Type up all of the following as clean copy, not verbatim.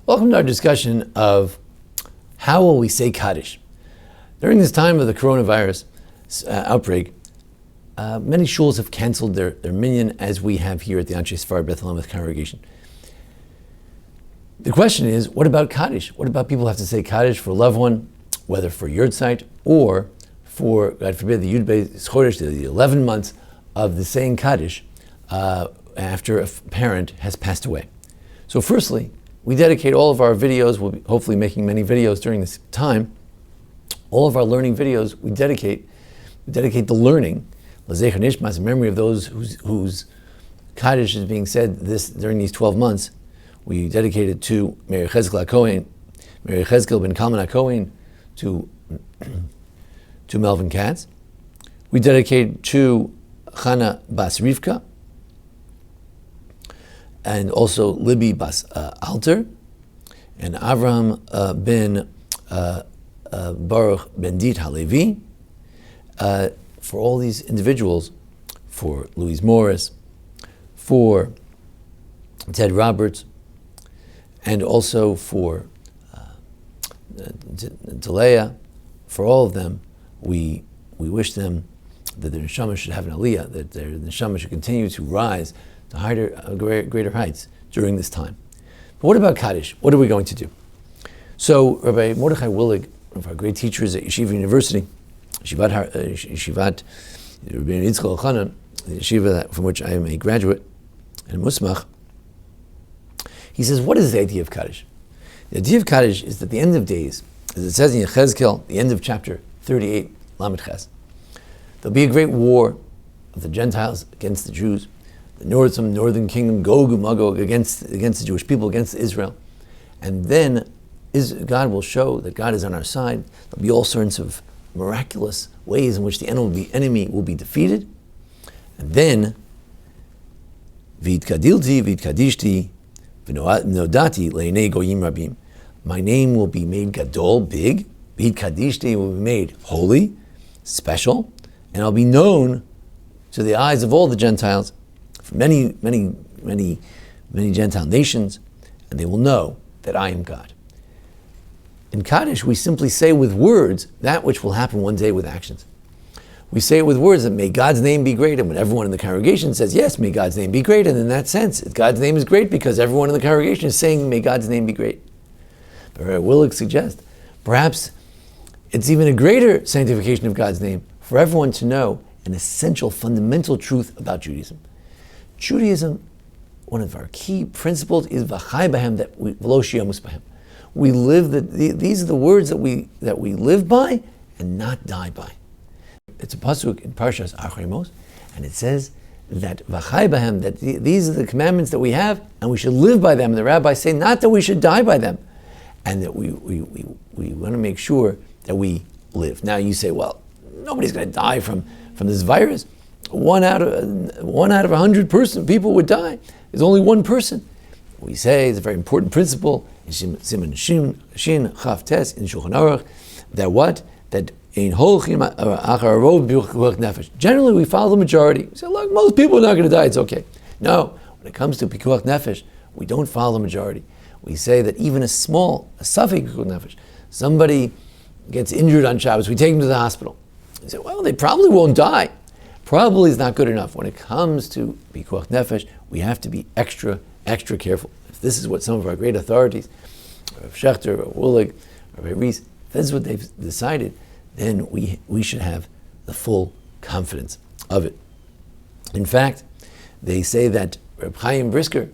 Welcome to our discussion of how will we say Kaddish. During this time of the coronavirus outbreak, many shuls have canceled their minyan, as we have here at the Anshe Sfar Bethlehem congregation. The question is, what about Kaddish? What about people who have to say Kaddish for a loved one, whether for Yurtzeit or for, God forbid, the Yud Beis Chodesh, the 11 months of the saying Kaddish after a parent has passed away? So firstly, we dedicate all of our videos, we'll be hopefully making many videos during this time, all of our learning videos, we dedicate the learning, L'zecher Nishmas, in memory of those whose Kaddish is being said during these 12 months. We dedicate it to Mary Cheskel HaKohen, Mary Cheskel ben Kalman HaKohen, to Melvin Katz. We dedicate to Chana Bas Rivka, and also Libby Bas Alter, and Avraham ben Baruch Bendit Halevi, for all these individuals, for Louise Morris, for Ted Roberts, and also for Talea. For all of them, we wish them that their neshama should have an aliyah, that their neshama should continue to rise to greater heights during this time. But what about Kaddish? What are we going to do? So Rabbi Mordechai Willig, one of our great teachers at Yeshiva University, Yeshivat Rabbi Yitzchak Elchanan, the yeshiva from which I am a graduate and musmach, he says, what is the idea of Kaddish? The idea of Kaddish is that at the end of days, as it says in Yechezkel, the end of chapter 38, Lamed Ches, there'll be a great war of the Gentiles against the Jews, the northern kingdom, Gog and Magog, against the Jewish people, against Israel. And then God will show that God is on our side. There'll be all sorts of miraculous ways in which the enemy will be defeated. And then, V'yitkadilti, v'yitkadishti, v'nodati le'nei goyim rabim. My name will be made gadol, big. V'yitkadishti will be made holy, special, and I'll be known to the eyes of all the Gentiles, from many Gentile nations, and they will know that I am God. In Kaddish, we simply say with words that which will happen one day with actions. We say it with words that may God's name be great, and when everyone in the congregation says, yes, may God's name be great, and in that sense, God's name is great because everyone in the congregation is saying, may God's name be great. But I will suggest, perhaps it's even a greater sanctification of God's name for everyone to know an essential, fundamental truth about Judaism. Judaism, one of our key principles is v'chai b'hem, that we v'lo shiyamus b'hem. We live these are the words that we live by and not die by. It's a pasuk in Parshas Acharei, and it says that v'chai b'hem, that these are the commandments that we have, and we should live by them. And the rabbis say not that we should die by them, and that we want to make sure that we live. Now you say, well, nobody's going to die from this virus. One out of 100 people would die. There's only one person. We say it's a very important principle in Siman Shin Chaf Tes in Shulchan Aruch, that what? That ein holchim achar rov b'pikuach nefesh. Generally, we follow the majority. We say, look, most people are not going to die. It's okay. No, when it comes to pikuach nefesh, we don't follow the majority. We say that even a safek pikuach nefesh, somebody gets injured on Shabbos, we take them to the hospital. We say, well, they probably won't die. Probably is not good enough. When it comes to pikuach nefesh, we have to be extra careful. If this is what some of our great authorities, Rav Shechter, Rav Willig, Rav Rees, if this is what they've decided, then we should have the full confidence of it. In fact, they say that Reb Chaim Brisker,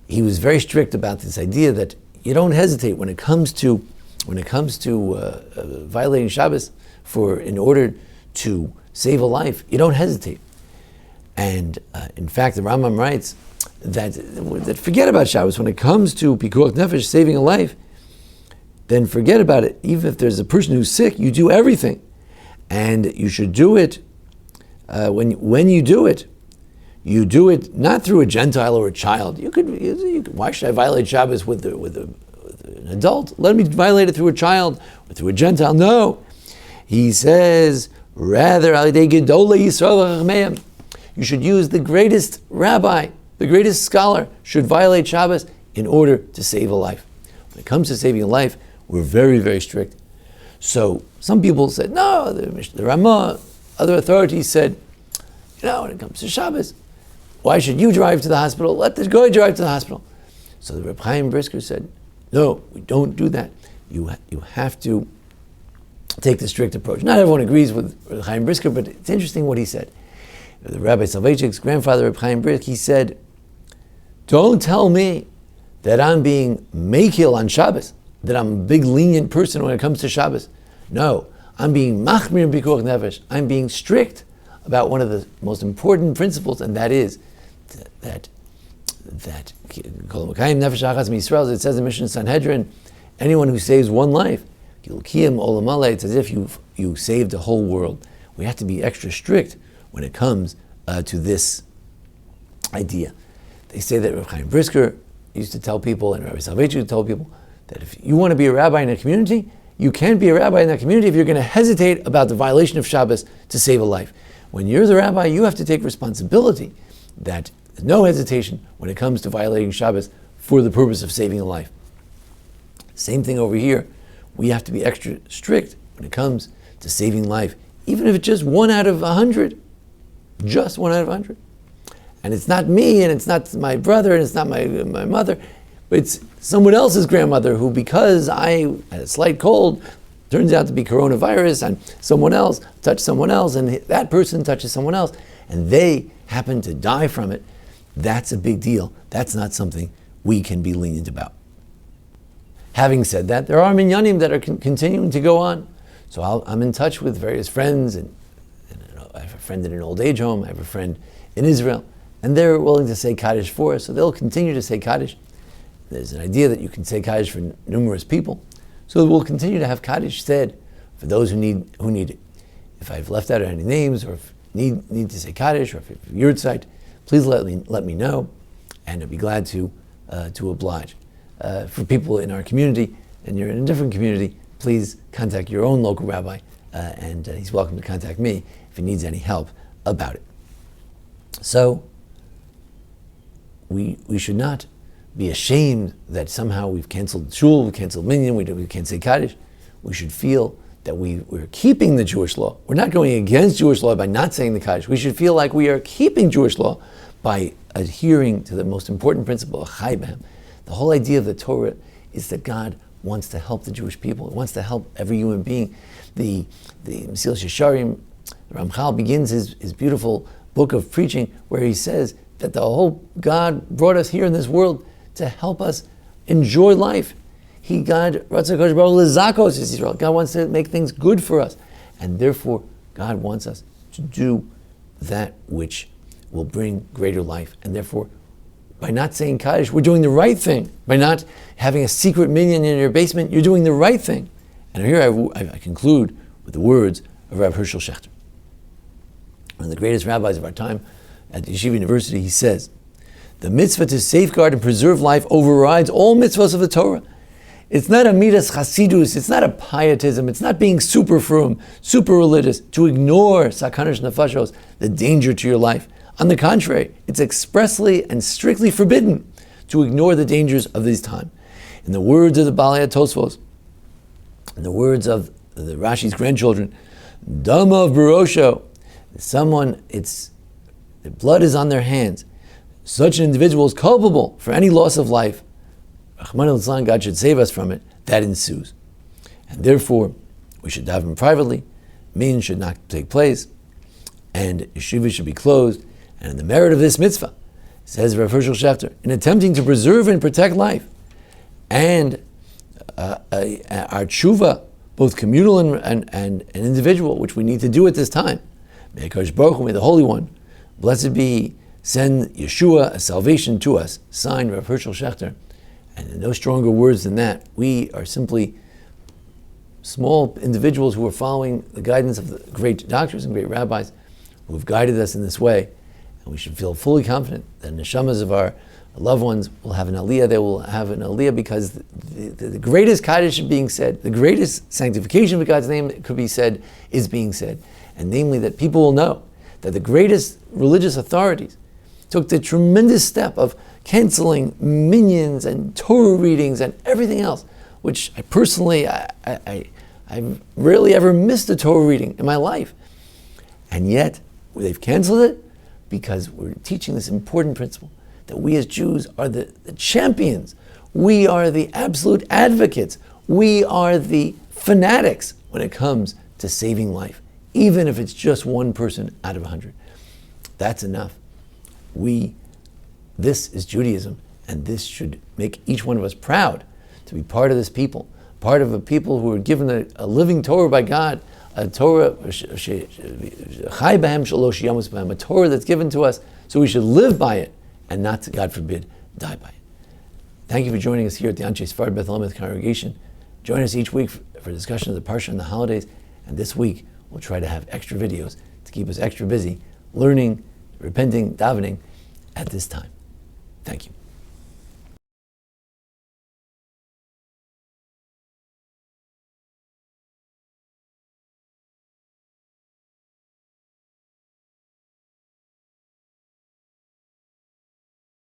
he was very strict about this idea that you don't hesitate when it comes to violating Shabbos in order to save a life. You don't hesitate. And in fact, the Rambam writes that forget about Shabbos. When it comes to pikuach nefesh, saving a life, then forget about it. Even if there's a person who's sick, you do everything. And you should do it, when you do it not through a Gentile or a child. You could why should I violate Shabbos with an adult? Let me violate it through a child or through a Gentile. No. He says, rather, you should use the greatest rabbi, the greatest scholar should violate Shabbos in order to save a life. When it comes to saving a life, we're very, very strict. So some people said, no, the Ramah, other authorities said, when it comes to Shabbos, why should you drive to the hospital? Let the goy drive to the hospital. So the Reb Chaim Brisker said, no, we don't do that. You have to take the strict approach. Not everyone agrees with Reb Chaim Brisker, but it's interesting what he said. The Rabbi Soloveitchik's grandfather, Reb Chaim Brisker, he said, don't tell me that I'm being makil on Shabbos, that I'm a big lenient person when it comes to Shabbos. No, I'm being machmir b'pikuach nefesh. I'm being strict about one of the most important principles, and that is that kol makayim nefesh achas miYisrael, it says in Mishnah Sanhedrin, anyone who saves one life, kilkiyim olam malei, it's as if you saved a whole world. We have to be extra strict when it comes to this idea. They say that Reb Chaim Brisker used to tell people, and Rabbi Soloveitchik used to tell people, that if you want to be a rabbi in a community, you can't be a rabbi in that community if you're going to hesitate about the violation of Shabbos to save a life. When you're the rabbi, you have to take responsibility that there's no hesitation when it comes to violating Shabbos for the purpose of saving a life. Same thing over here. We have to be extra strict when it comes to saving life, even if it's just 1 out of 100. Just 1 out of 100. And it's not me, and it's not my brother, and it's not my mother, but it's someone else's grandmother who, because I had a slight cold, turns out to be coronavirus, and someone else touched someone else, and that person touches someone else, and they happen to die from it. That's a big deal. That's not something we can be lenient about. Having said that, there are minyanim that are continuing to go on. So I'm in touch with various friends, and I have a friend in an old age home, I have a friend in Israel, and they're willing to say Kaddish for us, so they'll continue to say Kaddish. There's an idea that you can say Kaddish for numerous people, so we'll continue to have Kaddish said for those who need it. If I've left out any names, or if you need to say Kaddish, or if you're Yurtzeit, please let me know, and I'd be glad to oblige. For people in our community, and you're in a different community, please contact your own local rabbi, and he's welcome to contact me if he needs any help about it. So, we should not be ashamed that somehow we've canceled shul, we've canceled minyan, we can't say Kaddish. We should feel that we're keeping the Jewish law. We're not going against Jewish law by not saying the Kaddish. We should feel like we are keeping Jewish law by adhering to the most important principle of Chai B'hem. The whole idea of the Torah is that God wants to help the Jewish people. He wants to help every human being. The Mesilas Yesharim, Ramchal begins his beautiful book of preaching where he says that the whole God brought us here in this world to help us enjoy life. God wants to make things good for us. And therefore, God wants us to do that which will bring greater life. And therefore, by not saying Kaddish, we're doing the right thing. By not having a secret minyan in your basement, you're doing the right thing. And here I conclude with the words of Rav Hershel Schachter, one of the greatest rabbis of our time at the Yeshiva University. He says, the mitzvah to safeguard and preserve life overrides all mitzvahs of the Torah. It's not a midas chasidus, it's not a pietism, it's not being super frum, super religious, to ignore sakanash nefashos, the danger to your life. On the contrary, it's expressly and strictly forbidden to ignore the dangers of this time. In the words of the Balei Tosfos, in the words of the Rashi's grandchildren, Dama of Barosho, the blood is on their hands. Such an individual is culpable for any loss of life. Rahman al-Islam, God should save us from it. That ensues. And therefore, we should daven privately, min should not take place, and yeshiva should be closed. And in the merit of this mitzvah, says Rav Hershel Schachter, in attempting to preserve and protect life, and our tshuva, both communal and individual, which we need to do at this time, may HaKadosh Baruch Hu, may the Holy One, blessed be, send Yeshua, a salvation to us. Signed, Rav Hershel Schachter. And in no stronger words than that, we are simply small individuals who are following the guidance of the great doctors and great rabbis who have guided us in this way. And we should feel fully confident that neshamas of our loved ones will have an aliyah. They will have an aliyah because the greatest Kaddish is being said, the greatest sanctification of God's name that could be said is being said. And namely that people will know that the greatest religious authorities took the tremendous step of canceling minions and Torah readings and everything else which I personally, I've rarely ever missed a Torah reading in my life. And yet, they've canceled it because we're teaching this important principle that we as Jews are the champions. We are the absolute advocates. We are the fanatics when it comes to saving life, even if it's just one person out of 100. That's enough. This is Judaism, and this should make each one of us proud to be part of this people, part of a people who are given a living Torah by God, a Torah, a Torah that's given to us, so we should live by it and not, God forbid, die by it. Thank you for joining us here at the Anshe Sfard Beth Elameth congregation. Join us each week for a discussion of the Parsha and the holidays, and this week we'll try to have extra videos to keep us extra busy learning, repenting, davening at this time. Thank you.